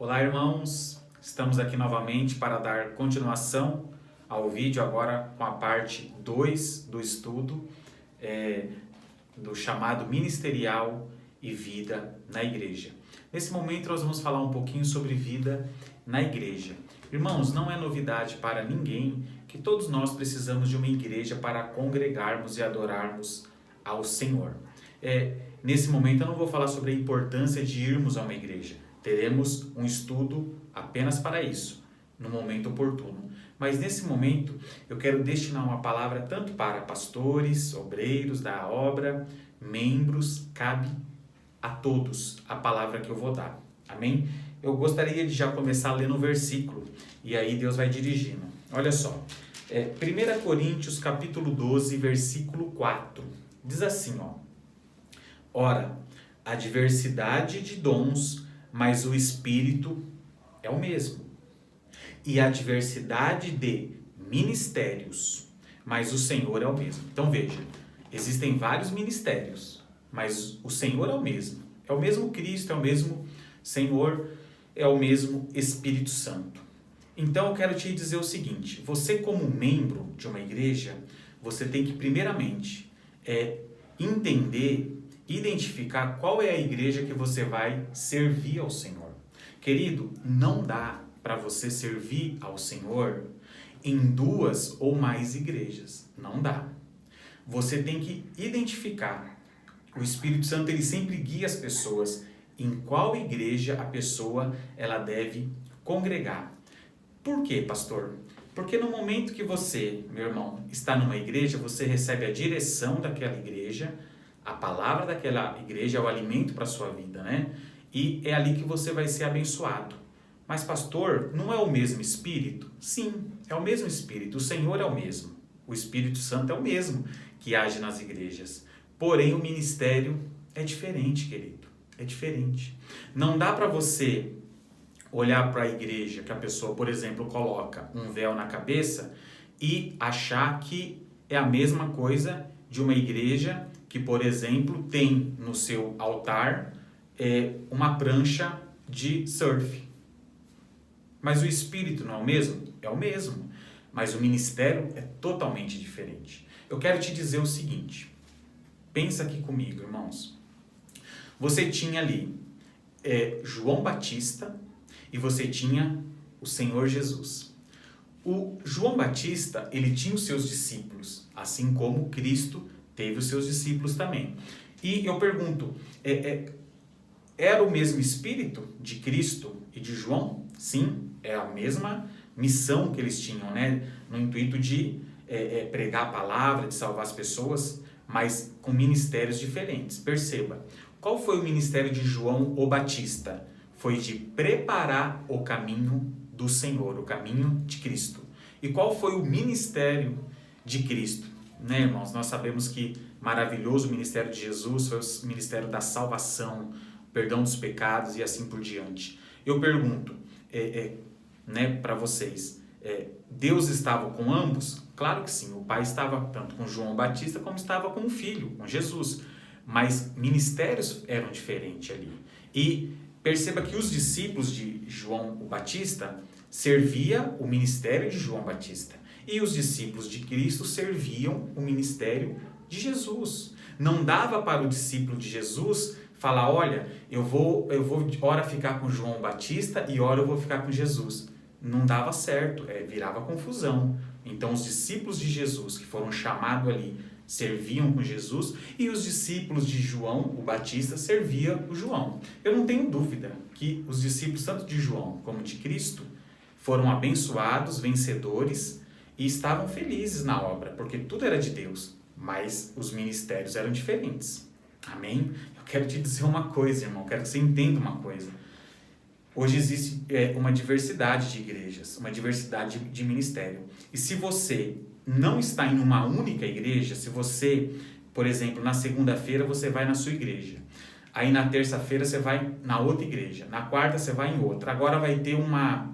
Olá, irmãos! Estamos aqui novamente para dar continuação ao vídeo, agora com a parte 2 do estudo do chamado Ministerial e Vida na Igreja. Nesse momento nós vamos falar um pouquinho sobre vida na igreja. Irmãos, não é novidade para ninguém que todos nós precisamos de uma igreja para congregarmos e adorarmos ao Senhor. Nesse momento eu não vou falar sobre a importância de irmos a uma igreja. Teremos um estudo apenas para isso, no momento oportuno. Mas nesse momento eu quero destinar uma palavra tanto para pastores, obreiros da obra, membros, cabe a todos a palavra que eu vou dar. Amém? Eu gostaria de já começar lendo o versículo e aí Deus vai dirigindo. Olha só, 1 Coríntios capítulo 12, versículo 4, diz assim, Ora, a diversidade de dons, mas o Espírito é o mesmo. E a diversidade de ministérios, mas o Senhor é o mesmo. Então veja, existem vários ministérios, mas o Senhor é o mesmo. É o mesmo Cristo, é o mesmo Senhor, é o mesmo Espírito Santo. Então eu quero te dizer o seguinte, você como membro de uma igreja, você tem que primeiramente entender, identificar qual é a igreja que você vai servir ao Senhor. Querido, não dá para você servir ao Senhor em duas ou mais igrejas. Não dá. Você tem que identificar. O Espírito Santo, ele sempre guia as pessoas em qual igreja a pessoa ela deve congregar. Por quê, pastor? Porque no momento que você, meu irmão, está numa igreja, você recebe a direção daquela igreja, a palavra daquela igreja é o alimento para a sua vida, né? E é ali que você vai ser abençoado. Mas pastor, não é o mesmo Espírito? Sim, é o mesmo Espírito. O Senhor é o mesmo. O Espírito Santo é o mesmo que age nas igrejas. Porém, o ministério é diferente, querido. É diferente. Não dá para você olhar para a igreja que a pessoa, por exemplo, coloca um véu na cabeça e achar que é a mesma coisa de uma igreja que, por exemplo, tem no seu altar uma prancha de surf. Mas o Espírito não é o mesmo? É o mesmo. Mas o ministério é totalmente diferente. Eu quero te dizer o seguinte. Pensa aqui comigo, irmãos. Você tinha ali João Batista e você tinha o Senhor Jesus. O João Batista, ele tinha os seus discípulos, assim como Cristo teve os seus discípulos também. E eu pergunto, era o mesmo Espírito de Cristo e de João? Sim, é a mesma missão que eles tinham, né? No intuito de pregar a palavra, de salvar as pessoas, mas com ministérios diferentes. Perceba, qual foi o ministério de João o Batista? Foi de preparar o caminho do Senhor, o caminho de Cristo. E qual foi o ministério de Cristo? Né, irmãos? Nós sabemos que maravilhoso o ministério de Jesus foi o ministério da salvação, perdão dos pecados e assim por diante. Eu pergunto, para vocês, Deus estava com ambos? Claro que sim, o Pai estava tanto com João Batista como estava com o Filho, com Jesus. Mas ministérios eram diferentes ali. E perceba que os discípulos de João o Batista serviam o ministério de João Batista. E os discípulos de Cristo serviam o ministério de Jesus. Não dava para o discípulo de Jesus falar, olha, eu vou ora ficar com João Batista e ora eu vou ficar com Jesus. Não dava certo, virava confusão. Então os discípulos de Jesus que foram chamados ali serviam com Jesus e os discípulos de João, o Batista, serviam o João. Eu não tenho dúvida que os discípulos tanto de João como de Cristo foram abençoados, vencedores e estavam felizes na obra, porque tudo era de Deus, mas os ministérios eram diferentes. Amém? Eu quero te dizer uma coisa, irmão, quero que você entenda uma coisa. Hoje existe uma diversidade de igrejas, uma diversidade de ministério. E se você não está em uma única igreja, se você, por exemplo, na segunda-feira você vai na sua igreja, aí na terça-feira você vai na outra igreja, na quarta você vai em outra, agora vai ter uma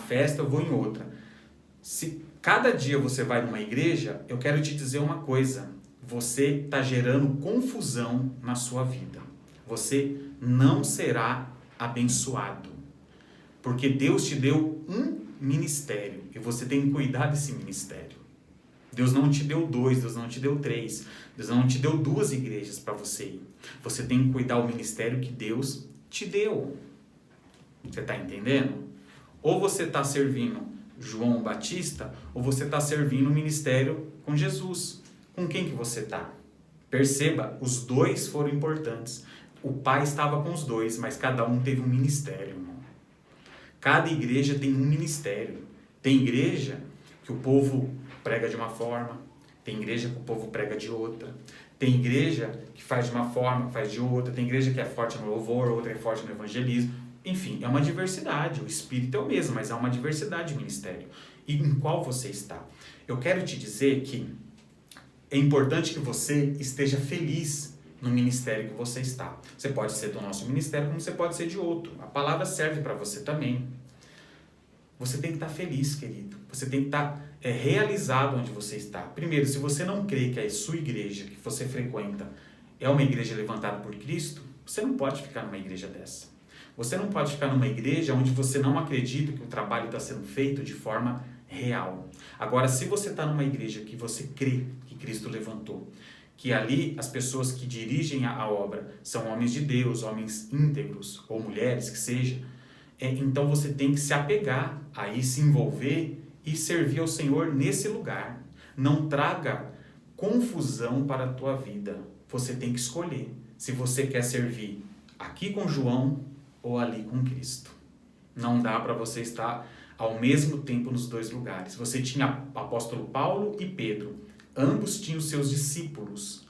festa, eu vou em outra. Se cada dia você vai numa igreja, eu quero te dizer uma coisa, você está gerando confusão na sua vida. você não será abençoado. Porque Deus te deu um ministério e você tem que cuidar desse ministério. Deus não te deu 2, Deus não te deu 3, Deus não te deu 2 igrejas para você ir. Você tem que cuidar do ministério que Deus te deu. Você está entendendo? Ou você está servindo João Batista, ou você está servindo o ministério com Jesus. Com quem que você está? Perceba, os dois foram importantes. O Pai estava com os dois, mas cada um teve um ministério, irmão. Cada igreja tem um ministério. Tem igreja que o povo prega de uma forma, tem igreja que o povo prega de outra, tem igreja que faz de uma forma, faz de outra, tem igreja que é forte no louvor, outra é forte no evangelismo. Enfim, é uma diversidade. O espírito é o mesmo, mas há uma diversidade de ministério. E em qual você está? Eu quero te dizer que é importante que você esteja feliz no ministério que você está. Você pode ser do nosso ministério, como você pode ser de outro. A palavra serve para você também. Você tem que estar feliz, querido. Você tem que estar realizado onde você está. Primeiro, se você não crê que a sua igreja, que você frequenta, é uma igreja levantada por Cristo, você não pode ficar numa igreja dessa. Você não pode ficar numa igreja onde você não acredita que o trabalho está sendo feito de forma real. Agora, se você está numa igreja que você crê que Cristo levantou, que ali as pessoas que dirigem a obra são homens de Deus, homens íntegros, ou mulheres, que seja, então você tem que se apegar, aí se envolver e servir ao Senhor nesse lugar. Não traga confusão para a tua vida. Você tem que escolher se você quer servir aqui com João ou ali com Cristo. Não dá para você estar ao mesmo tempo nos dois lugares. Você tinha o apóstolo Paulo e Pedro. Ambos tinham seus discípulos.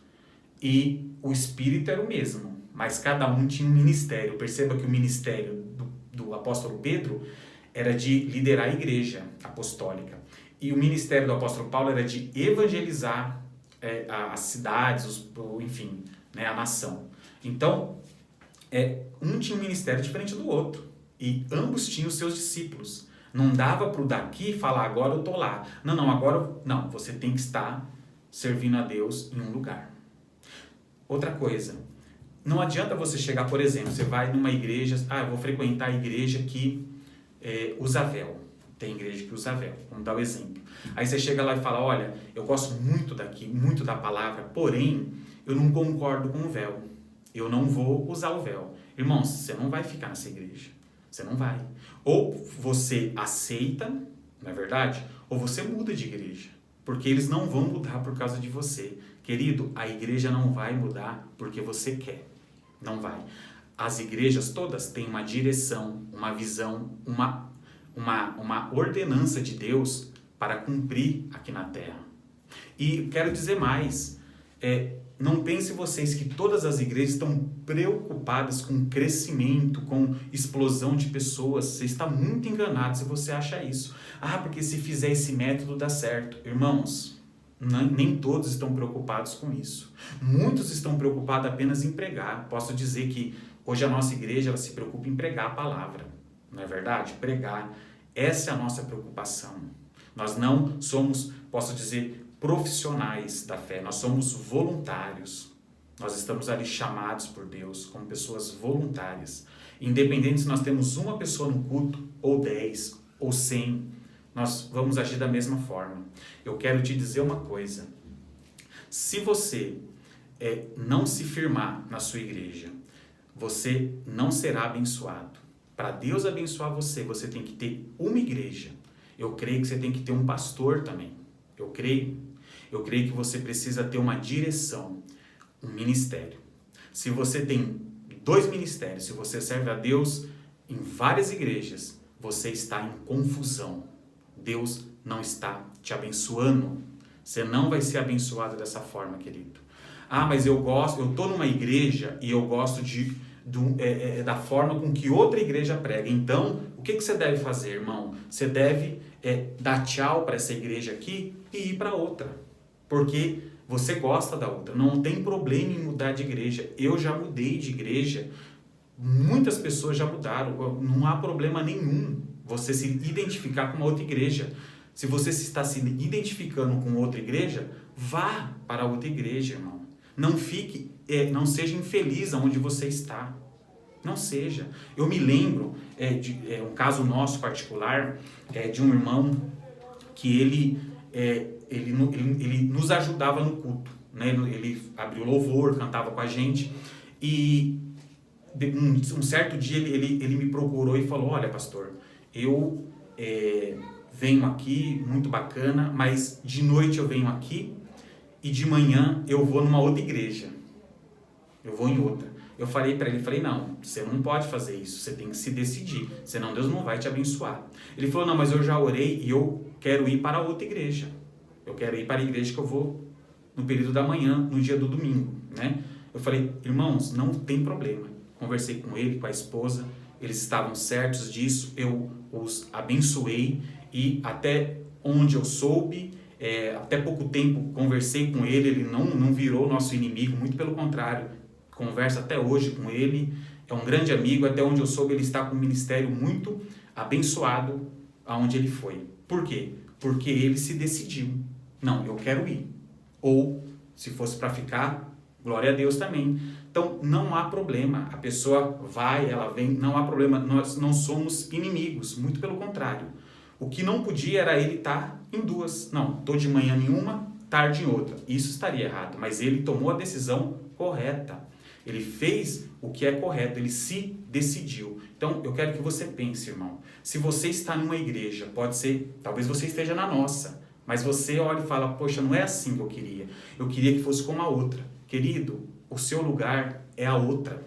E o espírito era o mesmo, mas cada um tinha um ministério. Perceba que o ministério do apóstolo Pedro era de liderar a igreja apostólica. E o ministério do apóstolo Paulo era de evangelizar as cidades, enfim, né, a nação. Então, um tinha um ministério diferente do outro. E ambos tinham seus discípulos. Não dava para o daqui falar, agora eu estou lá. Não, você tem que estar servindo a Deus em um lugar. Outra coisa, não adianta você chegar, por exemplo, você vai numa igreja, eu vou frequentar a igreja que usa véu. Tem igreja que usa véu, vamos dar o exemplo. Aí você chega lá e fala, olha, eu gosto muito daqui, muito da palavra, porém, eu não concordo com o véu. Eu não vou usar o véu. Irmãos, você não vai ficar nessa igreja. Você não vai. Ou você aceita, não é verdade? Ou você muda de igreja. Porque eles não vão mudar por causa de você. Querido, a igreja não vai mudar porque você quer. Não vai. As igrejas todas têm uma direção, uma visão, uma ordenança de Deus para cumprir aqui na terra. E quero dizer mais, não pense vocês que todas as igrejas estão preocupadas com crescimento, com explosão de pessoas. Você está muito enganado se você acha isso. Porque se fizer esse método dá certo. Irmãos, nem todos estão preocupados com isso. Muitos estão preocupados apenas em pregar. Posso dizer que hoje a nossa igreja ela se preocupa em pregar a palavra. Não é verdade? Pregar. Essa é a nossa preocupação. Nós não somos, posso dizer, profissionais da fé. Nós somos voluntários. Nós estamos ali chamados por Deus como pessoas voluntárias. Independente se nós temos uma pessoa no culto, ou 10, ou 100, nós vamos agir da mesma forma. Eu quero te dizer uma coisa. Se você não se firmar na sua igreja, você não será abençoado. Para Deus abençoar você, você tem que ter uma igreja. Eu creio que você tem que ter um pastor também. Eu creio que você precisa ter uma direção, um ministério. Se você tem 2 ministérios, se você serve a Deus em várias igrejas, você está em confusão. Deus não está te abençoando. Você não vai ser abençoado dessa forma, querido. Mas eu estou numa igreja e eu gosto da forma com que outra igreja prega. Então, o que você deve fazer, irmão? Você deve dar tchau para essa igreja aqui e ir para outra. Porque você gosta da outra. Não tem problema em mudar de igreja. Eu já mudei de igreja. Muitas pessoas já mudaram. Não há problema nenhum você se identificar com uma outra igreja. Se você está se identificando com outra igreja, vá para outra igreja, irmão. Não fique não seja infeliz aonde você está. Não seja. Eu me lembro de um caso nosso particular, de um irmão que ele nos ajudava no culto, né? Ele abriu louvor, cantava com a gente, e um certo dia ele me procurou e falou: olha, pastor, eu venho aqui, muito bacana, mas de noite eu venho aqui e de manhã eu vou numa outra igreja. Eu vou em outra. Eu falei para ele, não, você não pode fazer isso, você tem que se decidir, senão Deus não vai te abençoar. Ele falou: não, mas eu já orei e eu quero ir para outra igreja. Eu quero ir para a igreja que eu vou no período da manhã, no dia do domingo, né? Eu falei: irmãos, não tem problema. Conversei com ele, com a esposa, eles estavam certos disso, eu os abençoei e até onde eu soube, até pouco tempo conversei com ele, ele não virou nosso inimigo, muito pelo contrário. Converso até hoje com ele, é um grande amigo, até onde eu soube ele está com um ministério muito abençoado aonde ele foi. Por quê? Porque ele se decidiu, não, eu quero ir. Ou, se fosse para ficar, glória a Deus também. Então, não há problema, a pessoa vai, ela vem, não há problema, nós não somos inimigos, muito pelo contrário. O que não podia era ele estar em duas, não, estou de manhã em uma, tarde em outra, isso estaria errado, mas ele tomou a decisão correta. Ele fez o que é correto, ele se decidiu. Então, eu quero que você pense, irmão. Se você está numa igreja, pode ser, talvez você esteja na nossa, mas você olha e fala: poxa, não é assim que eu queria. Eu queria que fosse como a outra. Querido, o seu lugar é a outra.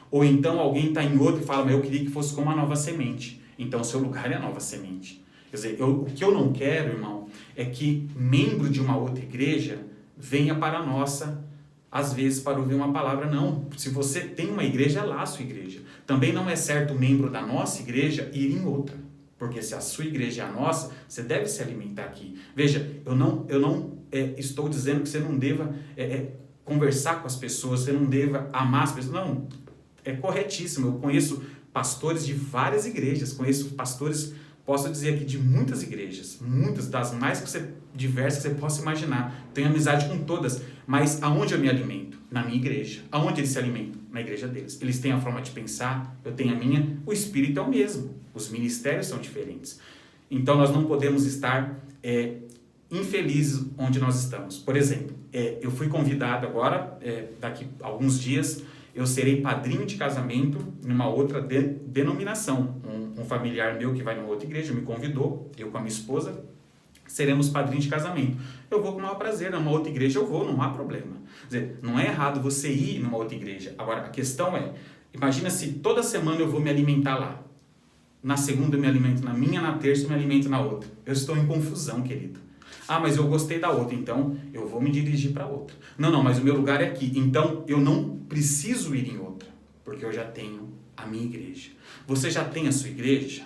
Ou então alguém está em outra e fala: mas eu queria que fosse como a Nova Semente. Então, o seu lugar é a Nova Semente. Quer dizer, o que eu não quero, irmão, é que membro de uma outra igreja venha para a nossa, às vezes, para ouvir uma palavra. Não, se você tem uma igreja, é lá a sua igreja. Também não é certo o membro da nossa igreja ir em outra, porque se a sua igreja é a nossa, você deve se alimentar aqui. Veja, eu não estou dizendo que você não deva conversar com as pessoas, você não deva amar as pessoas. Não, é corretíssimo. Eu conheço pastores de várias igrejas, conheço pastores, posso dizer aqui, de muitas igrejas, muitas, das mais diversas que você possa imaginar. Tenho amizade com todas, mas aonde eu me alimento? Na minha igreja. Aonde eles se alimentam? Na igreja deles. Eles têm a forma de pensar, eu tenho a minha, o espírito é o mesmo, os ministérios são diferentes. Então nós não podemos estar infelizes onde nós estamos. Por exemplo, eu fui convidado agora, daqui a alguns dias, eu serei padrinho de casamento numa outra denominação. Um familiar meu que vai numa outra igreja me convidou, eu com a minha esposa, seremos padrinhos de casamento. Eu vou com o maior prazer, numa outra igreja eu vou, não há problema. Quer dizer, não é errado você ir numa outra igreja. Agora, a questão é, imagina se toda semana eu vou me alimentar lá. Na segunda eu me alimento na minha, na terça eu me alimento na outra. Eu estou em confusão, querido. Ah, mas eu gostei da outra, então eu vou me dirigir para outra. Não, mas o meu lugar é aqui, então eu não preciso ir em outra, porque eu já tenho a minha igreja. Você já tem a sua igreja?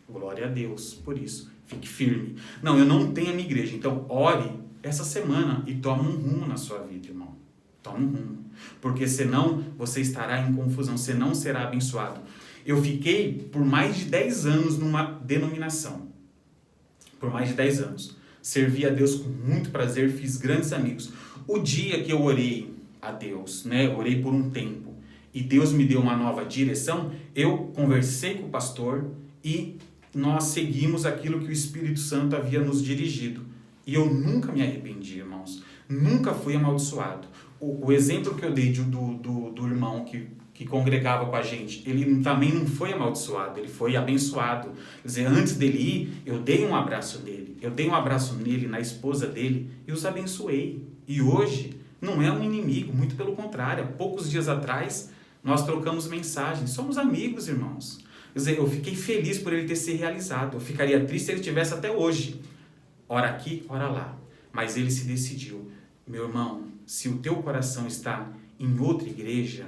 Glória a Deus por isso. Fique firme. Não, eu não tenho a minha igreja. Então, ore essa semana e tome um rumo na sua vida, irmão. Tome um rumo. Porque senão você estará em confusão, você não será abençoado. Eu fiquei por mais de 10 anos numa denominação. Por mais de 10 anos. Servi a Deus com muito prazer, fiz grandes amigos. O dia que eu orei a Deus, né? Orei por um tempo e Deus me deu uma nova direção, eu conversei com o pastor e nós seguimos aquilo que o Espírito Santo havia nos dirigido. E eu nunca me arrependi, irmãos. Nunca fui amaldiçoado. O exemplo que eu dei do irmão que congregava com a gente, ele também não foi amaldiçoado, ele foi abençoado. Quer dizer, antes dele ir, eu dei um abraço nele. Eu dei um abraço nele, na esposa dele, e os abençoei. E hoje, não é um inimigo, muito pelo contrário. Há poucos dias atrás, nós trocamos mensagens. Somos amigos, irmãos. Quer dizer, eu fiquei feliz por ele ter se realizado. Eu ficaria triste se ele tivesse até hoje. Ora aqui, ora lá. Mas ele se decidiu. Meu irmão, se o teu coração está em outra igreja,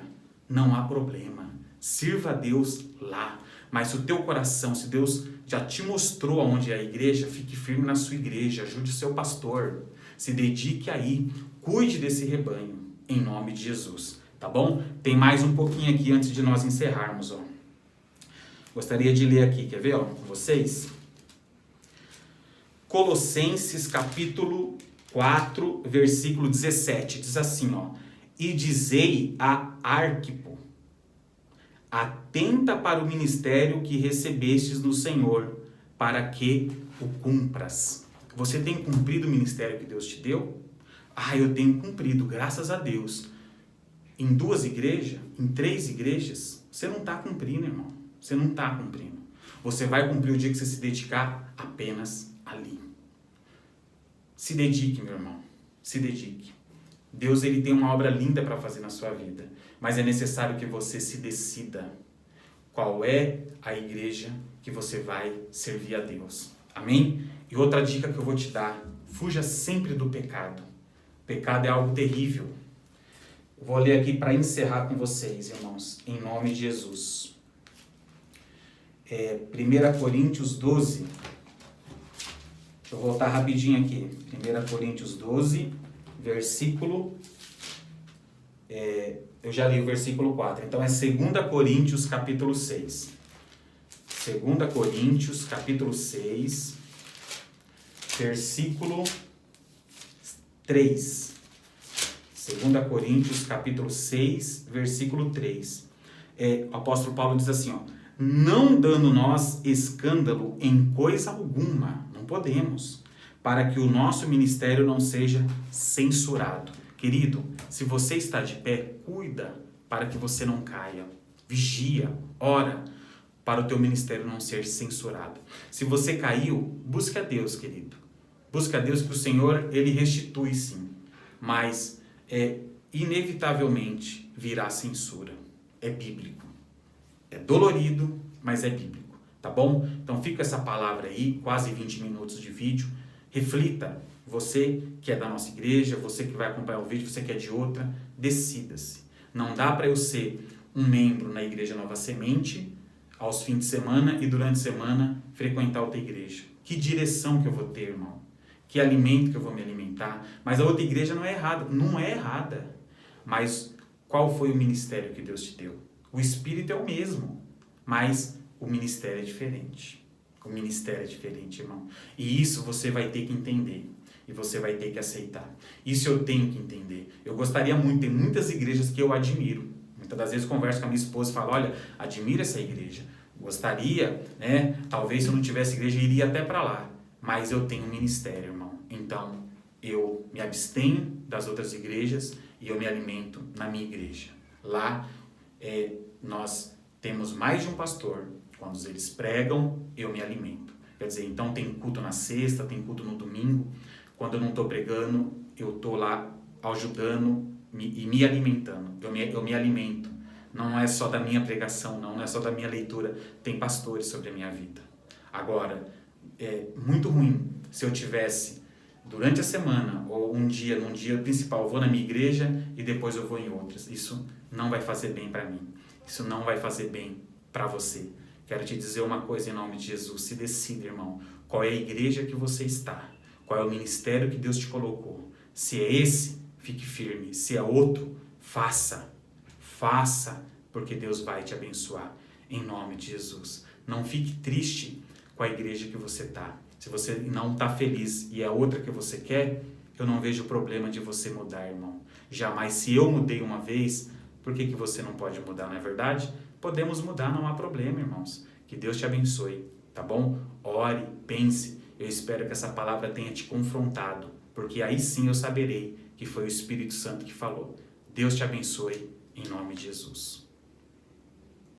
não há problema. Sirva a Deus lá. Mas se o teu coração, se Deus já te mostrou aonde é a igreja, fique firme na sua igreja. Ajude o seu pastor. Se dedique aí. Cuide desse rebanho. Em nome de Jesus. Tá bom? Tem mais um pouquinho aqui antes de nós encerrarmos, ó. Gostaria de ler aqui, quer ver, ó, com vocês? Colossenses capítulo 4, versículo 17, diz assim, ó: E dizei a Arquipo: atenta para o ministério que recebestes no Senhor, para que o cumpras. Você tem cumprido o ministério que Deus te deu? Eu tenho cumprido, graças a Deus. Em 2 igrejas, em 3 igrejas, você não está cumprindo, irmão. Você não está cumprindo. Você vai cumprir o dia que você se dedicar apenas ali. Se dedique, meu irmão. Se dedique. Deus, ele tem uma obra linda para fazer na sua vida. Mas é necessário que você se decida qual é a igreja que você vai servir a Deus. Amém? E outra dica que eu vou te dar: fuja sempre do pecado. O pecado é algo terrível. Eu vou ler aqui para encerrar com vocês, irmãos, em nome de Jesus. 1 Coríntios 12. Deixa eu voltar rapidinho aqui. 1 Coríntios 12, versículo... eu já li o versículo 4. Então é 2 Coríntios, capítulo 6. 2 Coríntios, capítulo 6, versículo 3. 2 Coríntios, capítulo 6, versículo 3. O apóstolo Paulo diz assim, não dando nós escândalo em coisa alguma, não podemos, para que o nosso ministério não seja censurado. Querido, se você está de pé, cuida para que você não caia. Vigia, ora, para o teu ministério não ser censurado. Se você caiu, busque a Deus, querido. Busque a Deus, que o Senhor, ele restitui sim. Mas, inevitavelmente, virá censura. É bíblico. É dolorido, mas é bíblico. Tá bom? Então fica essa palavra aí, quase 20 minutos de vídeo. Reflita. Você que é da nossa igreja, você que vai acompanhar o vídeo, você que é de outra, decida-se. Não dá para eu ser um membro na Igreja Nova Semente aos fins de semana e durante a semana frequentar outra igreja. Que direção que eu vou ter, irmão? Que alimento que eu vou me alimentar? Mas a outra igreja não é errada. Não é errada. Mas qual foi o ministério que Deus te deu? O Espírito é o mesmo, mas o ministério é diferente. O ministério é diferente, irmão. E isso você vai ter que entender. E você vai ter que aceitar. Isso eu tenho que entender. Eu gostaria muito, tem muitas igrejas que eu admiro. Muitas das vezes converso com a minha esposa e falo, olha, admiro essa igreja. Gostaria, né? Talvez se eu não tivesse igreja, eu iria até para lá. Mas eu tenho um ministério, irmão. Então, eu me abstenho das outras igrejas e eu me alimento na minha igreja. Lá, nós temos mais de um pastor. Quando eles pregam, eu me alimento. Quer dizer, então tem culto na sexta, tem culto no domingo. Quando eu não estou pregando, eu estou lá ajudando e me alimentando. Eu me alimento. Não é só da minha pregação, não é só da minha leitura. Tem pastores sobre a minha vida. Agora, é muito ruim se eu tivesse, durante a semana, ou num dia principal, eu vou na minha igreja e depois eu vou em outras. Isso não vai fazer bem para mim. Isso não vai fazer bem para você. Quero te dizer uma coisa em nome de Jesus. Se decida, irmão. Qual é a igreja que você está? Qual é o ministério que Deus te colocou? Se é esse, fique firme. Se é outro, faça. Faça, porque Deus vai te abençoar. Em nome de Jesus. Não fique triste com a igreja que você está. Se você não está feliz e é outra que você quer, eu não vejo problema de você mudar, irmão. Jamais. Se eu mudei uma vez, por que você não pode mudar, não é verdade? Podemos mudar, não há problema, irmãos. Que Deus te abençoe, tá bom? Ore, pense. Eu espero que essa palavra tenha te confrontado, porque aí sim eu saberei que foi o Espírito Santo que falou. Deus te abençoe, em nome de Jesus.